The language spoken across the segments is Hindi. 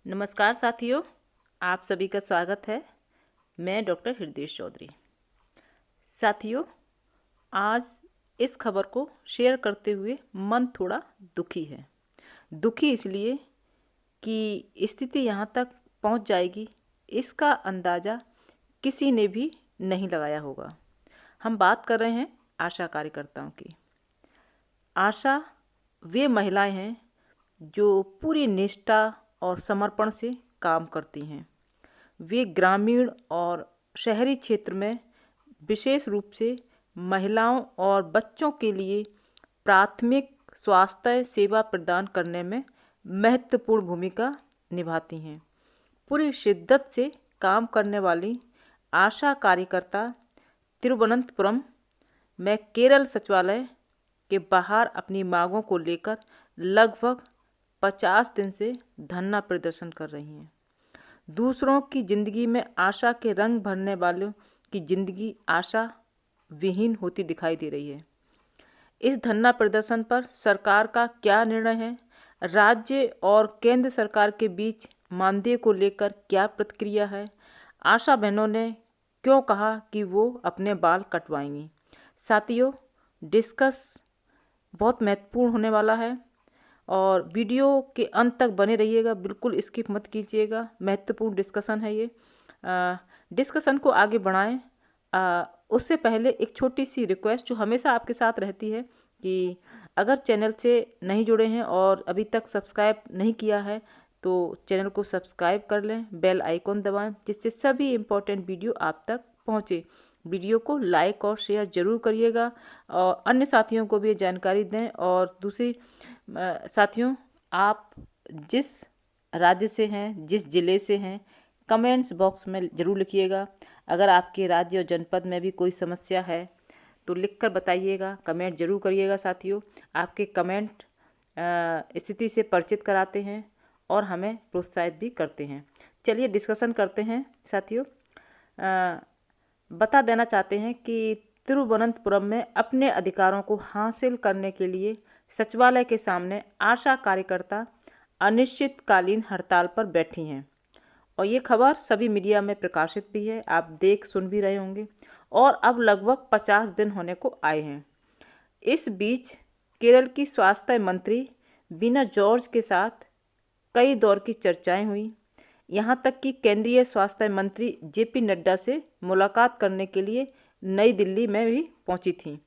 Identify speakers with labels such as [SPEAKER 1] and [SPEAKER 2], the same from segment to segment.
[SPEAKER 1] नमस्कार साथियों, आप सभी का स्वागत है। मैं डॉक्टर हृदय चौधरी। साथियों, आज इस खबर को शेयर करते हुए मन थोड़ा दुखी है। दुखी इसलिए कि स्थिति यहाँ तक पहुँच जाएगी, इसका अंदाज़ा किसी ने भी नहीं लगाया होगा। हम बात कर रहे हैं आशा कार्यकर्ताओं की। आशा वे महिलाएं हैं जो पूरी निष्ठा और समर्पण से काम करती हैं। वे ग्रामीण और शहरी क्षेत्र में विशेष रूप से महिलाओं और बच्चों के लिए प्राथमिक स्वास्थ्य सेवा प्रदान करने में महत्वपूर्ण भूमिका निभाती हैं। पूरी शिद्दत से काम करने वाली आशा कार्यकर्ता तिरुवनंतपुरम में केरल सचिवालय के बाहर अपनी मांगों को लेकर लगभग 50 दिन से धरना प्रदर्शन कर रही हैं। दूसरों की जिंदगी में आशा के रंग भरने वालों की जिंदगी आशा विहीन होती दिखाई दे रही है। इस धरना प्रदर्शन पर सरकार का क्या निर्णय है? राज्य और केंद्र सरकार के बीच मानदेय को लेकर क्या प्रतिक्रिया है? आशा बहनों ने क्यों कहा कि वो अपने बाल कटवाएंगी? साथियों, डिस्कस बहुत महत्वपूर्ण होने वाला है और वीडियो के अंत तक बने रहिएगा, बिल्कुल स्किप मत कीजिएगा। महत्वपूर्ण डिस्कशन है ये। डिस्कशन को आगे बढ़ाएं। उससे पहले एक छोटी सी रिक्वेस्ट जो हमेशा आपके साथ रहती है कि अगर चैनल से नहीं जुड़े हैं और अभी तक सब्सक्राइब नहीं किया है तो चैनल को सब्सक्राइब कर लें, बेल आइकॉन दबाएं, जिससे सभी इम्पोर्टेंट वीडियो आप तक पहुँचे। वीडियो को लाइक और शेयर ज़रूर करिएगा और अन्य साथियों को भी ये जानकारी दें। और दूसरी साथियों, आप जिस राज्य से हैं, जिस ज़िले से हैं, कमेंट्स बॉक्स में ज़रूर लिखिएगा। अगर आपके राज्य और जनपद में भी कोई समस्या है तो लिखकर बताइएगा, कमेंट ज़रूर करिएगा। साथियों, आपके कमेंट स्थिति से परिचित कराते हैं और हमें प्रोत्साहित भी करते हैं। चलिए डिस्कशन करते हैं। साथियों, बता देना चाहते हैं कि तिरुवनंतपुरम में अपने अधिकारों को हासिल करने के लिए सचिवालय के सामने आशा कार्यकर्ता अनिश्चितकालीन हड़ताल पर बैठी हैं और ये खबर सभी मीडिया में प्रकाशित भी है, आप देख सुन भी रहे होंगे। और अब लगभग 50 दिन होने को आए हैं। इस बीच केरल की स्वास्थ्य मंत्री बीना जॉर्ज के साथ कई दौर की चर्चाएं हुई। यहाँ तक कि केंद्रीय स्वास्थ्य मंत्री जेपी नड्डा से मुलाकात करने के लिए नई दिल्ली में भी पहुंची थी।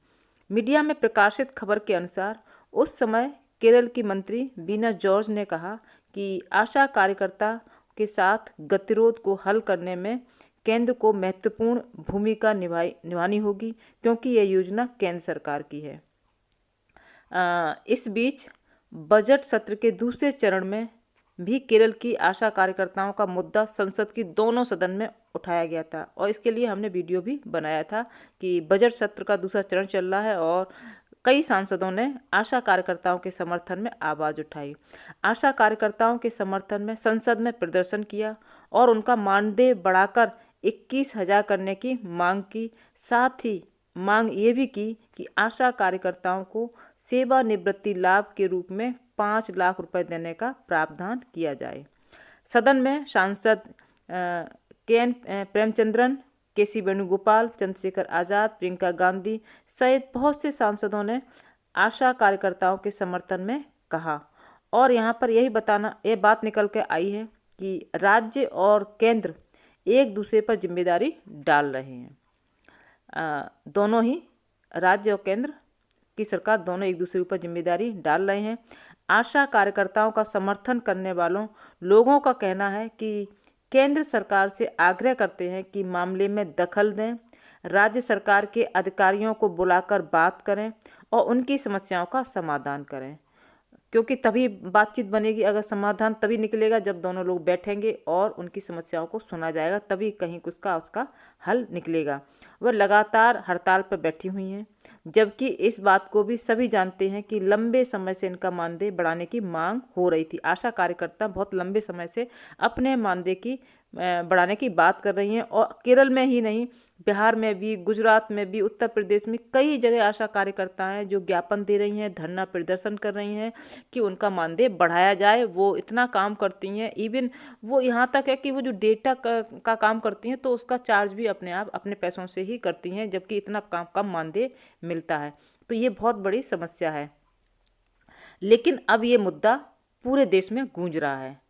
[SPEAKER 1] मीडिया में प्रकाशित खबर के अनुसार उस समय केरल की मंत्री बीना जॉर्ज ने कहा कि आशा कार्यकर्ता के साथ गतिरोध को हल करने में केंद्र को महत्वपूर्ण भूमिका निभानी होगी, क्योंकि यह योजना केंद्र सरकार की है। इस बीच बजट सत्र के दूसरे चरण में भी केरल की आशा कार्यकर्ताओं का मुद्दा संसद की दोनों सदन में उठाया गया था और इसके लिए हमने वीडियो भी बनाया था कि बजट सत्र का दूसरा चरण चल रहा है और कई सांसदों ने आशा कार्यकर्ताओं के समर्थन में आवाज़ उठाई। आशा कार्यकर्ताओं के समर्थन में संसद में प्रदर्शन किया और उनका मानदेय बढ़ाकर 21,000 करने की मांग की। साथ ही मांग ये भी की कि आशा कार्यकर्ताओं को सेवानिवृत्ति लाभ के रूप में 5 लाख रुपए देने का प्रावधान किया जाए। सदन में सांसद के.एन. प्रेमचंद्रन, के.सी. वेणुगोपाल, चंद्रशेखर आज़ाद, प्रियंका गांधी सहित बहुत से सांसदों ने आशा कार्यकर्ताओं के समर्थन में कहा। और यहाँ पर यही बात निकल के आई है कि राज्य और केंद्र एक दूसरे पर जिम्मेदारी डाल रहे हैं। दोनों ही राज्य और केंद्र की सरकार दोनों एक दूसरे ऊपर जिम्मेदारी डाल रहे हैं। आशा कार्यकर्ताओं का समर्थन करने वालों लोगों का कहना है कि केंद्र सरकार से आग्रह करते हैं कि मामले में दखल दें, राज्य सरकार के अधिकारियों को बुलाकर बात करें और उनकी समस्याओं का समाधान करें, क्योंकि तभी बातचीत बनेगी। अगर समाधान तभी निकलेगा जब दोनों लोग बैठेंगे और उनकी समस्याओं को सुना जाएगा, तभी कहीं उसका हल निकलेगा। वह लगातार हड़ताल पर बैठी हुई हैं, जबकि इस बात को भी सभी जानते हैं कि लंबे समय से इनका मानदेय बढ़ाने की मांग हो रही थी। आशा कार्यकर्ता बहुत लंबे समय से अपने मानदेय की बढ़ाने की बात कर रही हैं। और केरल में ही नहीं, बिहार में भी, गुजरात में भी, उत्तर प्रदेश में कई जगह आशा कार्यकर्ता हैं जो ज्ञापन दे रही हैं, धरना प्रदर्शन कर रही हैं कि उनका मानदेय बढ़ाया जाए। वो इतना काम करती हैं, इवन वो यहाँ तक है कि वो जो डेटा का काम करती हैं तो उसका चार्ज भी अपने आप अपने पैसों से ही करती हैं, जबकि इतना कम मानदेय मिलता है। तो ये बहुत बड़ी समस्या है। लेकिन अब ये मुद्दा पूरे देश में गूंज रहा है।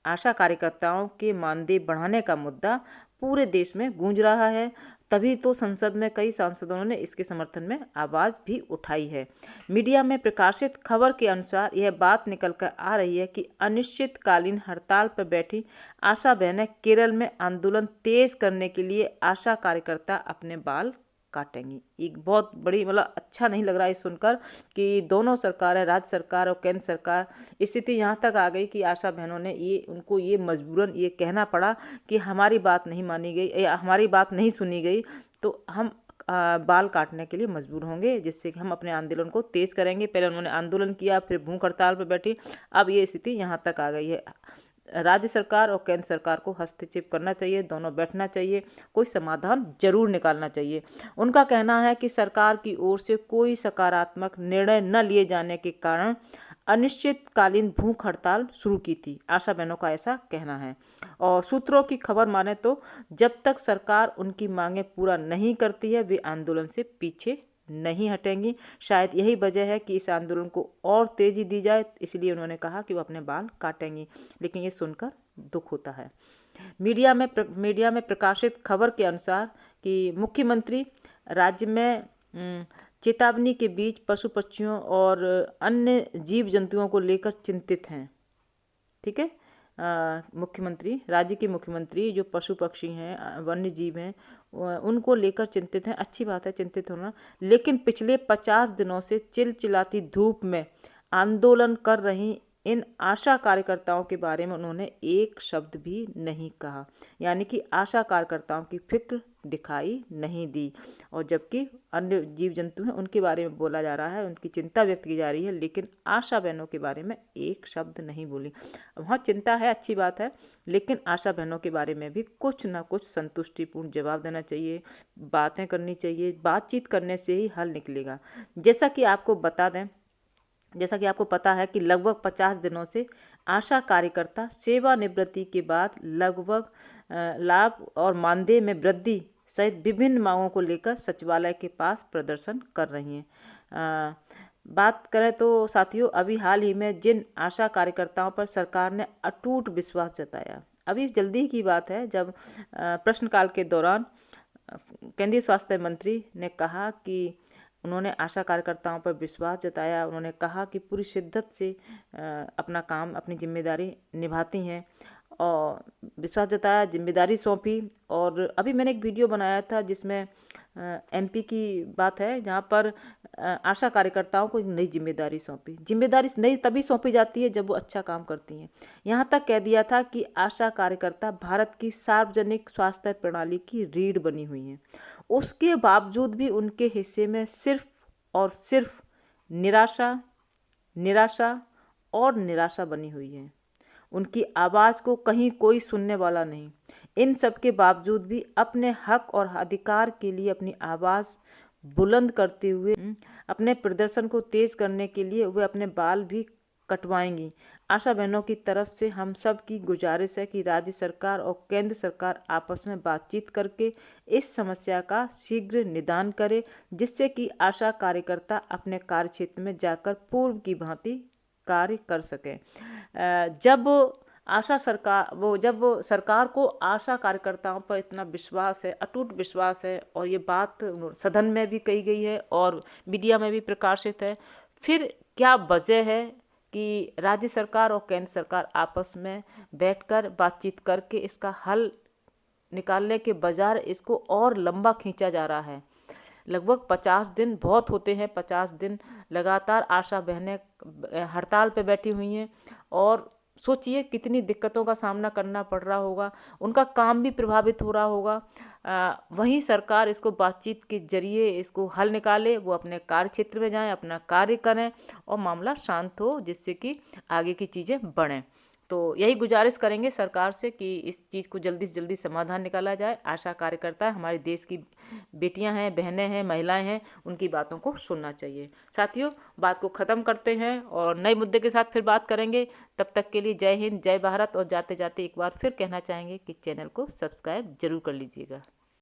[SPEAKER 1] आशा कार्यकर्ताओं के मानदेय बढ़ाने का मुद्दा पूरे देश में गूंज रहा है। तभी तो संसद में कई सांसदों ने इसके समर्थन में आवाज़ भी उठाई है। मीडिया में प्रकाशित खबर के अनुसार यह बात निकल कर आ रही है कि अनिश्चितकालीन हड़ताल पर बैठी आशा बहनें केरल में आंदोलन तेज करने के लिए आशा कार्यकर्ता अपने बाल काटेंगी। एक बहुत बड़ी अच्छा नहीं लग रहा है सुनकर कि दोनों सरकारें, राज्य सरकार और केंद्र सरकार, स्थिति यहाँ तक आ गई कि आशा बहनों ने उनको ये मजबूरन ये कहना पड़ा कि हमारी बात नहीं मानी गई या हमारी बात नहीं सुनी गई तो हम बाल काटने के लिए मजबूर होंगे, जिससे कि हम अपने आंदोलन को तेज करेंगे। पहले उन्होंने आंदोलन किया, फिर भूख हड़ताल पर बैठी, अब ये स्थिति यहाँ तक आ गई है। राज्य सरकार और केंद्र सरकार को हस्तक्षेप करना चाहिए, दोनों बैठना चाहिए, कोई समाधान जरूर निकालना चाहिए। उनका कहना है कि सरकार की ओर से कोई सकारात्मक निर्णय न लिए जाने के कारण अनिश्चितकालीन भूख हड़ताल शुरू की थी। आशा बहनों का ऐसा कहना है। और सूत्रों की खबर माने तो जब तक सरकार उनकी मांगें पूरा नहीं करती है वे आंदोलन से पीछे नहीं हटेंगी। शायद यही वजह है कि इस आंदोलन को और तेजी दी जाए, इसलिए उन्होंने कहा कि वो अपने बाल काटेंगी। लेकिन ये सुनकर दुख होता है। मीडिया में प्रकाशित खबर के अनुसार कि मुख्यमंत्री राज्य में चेतावनी के बीच पशु पक्षियों और अन्य जीव जंतुओं को लेकर चिंतित हैं। ठीक है, राज्य के मुख्यमंत्री जो पशु पक्षी हैं, वन्य जीव हैं, उनको लेकर चिंतित हैं। अच्छी बात है चिंतित होना, लेकिन पिछले 50 दिनों से चिलचिलाती धूप में आंदोलन कर रही इन आशा कार्यकर्ताओं के बारे में उन्होंने एक शब्द भी नहीं कहा। यानी कि आशा कार्यकर्ताओं की फिक्र दिखाई नहीं दी। और जबकि अन्य जीव जंतु हैं उनके बारे में बोला जा रहा है, उनकी चिंता व्यक्त की जा रही है, लेकिन आशा बहनों के बारे में एक शब्द नहीं बोली। वहाँ चिंता है, अच्छी बात है, लेकिन आशा बहनों के बारे में भी कुछ ना कुछ संतुष्टिपूर्ण जवाब देना चाहिए, बातें करनी चाहिए। बातचीत करने से ही हल निकलेगा। जैसा कि आपको पता है कि लगभग 50 दिनों से आशा कार्यकर्ता सेवानिवृत्ति के बाद लगभग लाभ और मानदेय में वृद्धि सहित विभिन्न मांगों को लेकर सचिवालय के पास प्रदर्शन कर रही हैं। बात करें तो साथियों, अभी हाल ही में जिन आशा कार्यकर्ताओं पर सरकार ने अटूट विश्वास जताया, अभी जल्दी की बात है, जब प्रश्नकाल के दौरान केंद्रीय स्वास्थ्य मंत्री ने कहा कि उन्होंने आशा कार्यकर्ताओं पर विश्वास जताया। उन्होंने कहा कि पूरी शिद्दत से अपना काम, अपनी जिम्मेदारी निभाती हैं और विश्वास जताया, जिम्मेदारी सौंपी। और अभी मैंने एक वीडियो बनाया था जिसमें एमपी की बात है, जहाँ पर आशा कार्यकर्ताओं को एक नई जिम्मेदारी सौंपी। जिम्मेदारी नई तभी सौंपी जाती है जब वो अच्छा काम करती हैं। यहाँ तक कह दिया था कि आशा कार्यकर्ता भारत की सार्वजनिक स्वास्थ्य प्रणाली की रीढ़ बनी हुई हैं। उसके बावजूद भी उनके हिस्से में सिर्फ और सिर्फ निराशा और निराशा बनी हुई है। उनकी आवाज़ को कहीं कोई सुनने वाला नहीं। इन सब के बावजूद भी अपने हक और अधिकार के लिए अपनी आवाज़ बुलंद करते हुए अपने प्रदर्शन को तेज करने के लिए वे अपने बाल भी कटवाएंगी। आशा बहनों की तरफ से हम सब की गुजारिश है कि राज्य सरकार और केंद्र सरकार आपस में बातचीत करके इस समस्या का शीघ्र निदान करे, जिससे कि आशा कार्यकर्ता अपने कार्य क्षेत्र में जाकर पूर्व की भांति कार्य कर सकें। जब सरकार को आशा कार्यकर्ताओं पर इतना विश्वास है, अटूट विश्वास है, और ये बात सदन में भी कही गई है और मीडिया में भी प्रकाशित है, फिर क्या वजह है कि राज्य सरकार और केंद्र सरकार आपस में बैठकर बातचीत करके इसका हल निकालने के बजाय इसको और लंबा खींचा जा रहा है। लगभग 50 दिन बहुत होते हैं। 50 दिन लगातार आशा बहनें हड़ताल पे बैठी हुई हैं और सोचिए कितनी दिक्कतों का सामना करना पड़ रहा होगा, उनका काम भी प्रभावित हो रहा होगा। वहीं सरकार इसको बातचीत के जरिए इसको हल निकाले, वो अपने कार्य क्षेत्र में जाएं, अपना कार्य करें और मामला शांत हो, जिससे कि आगे की चीज़ें बढ़ें। तो यही गुजारिश करेंगे सरकार से कि इस चीज़ को जल्दी से जल्दी समाधान निकाला जाए। आशा कार्यकर्ता हमारे देश की बेटियां हैं, बहनें हैं, महिलाएं हैं, उनकी बातों को सुनना चाहिए। साथियों, बात को ख़त्म करते हैं और नए मुद्दे के साथ फिर बात करेंगे। तब तक के लिए जय हिंद, जय भारत। और जाते जाते एक बार फिर कहना चाहेंगे कि चैनल को सब्सक्राइब जरूर कर लीजिएगा।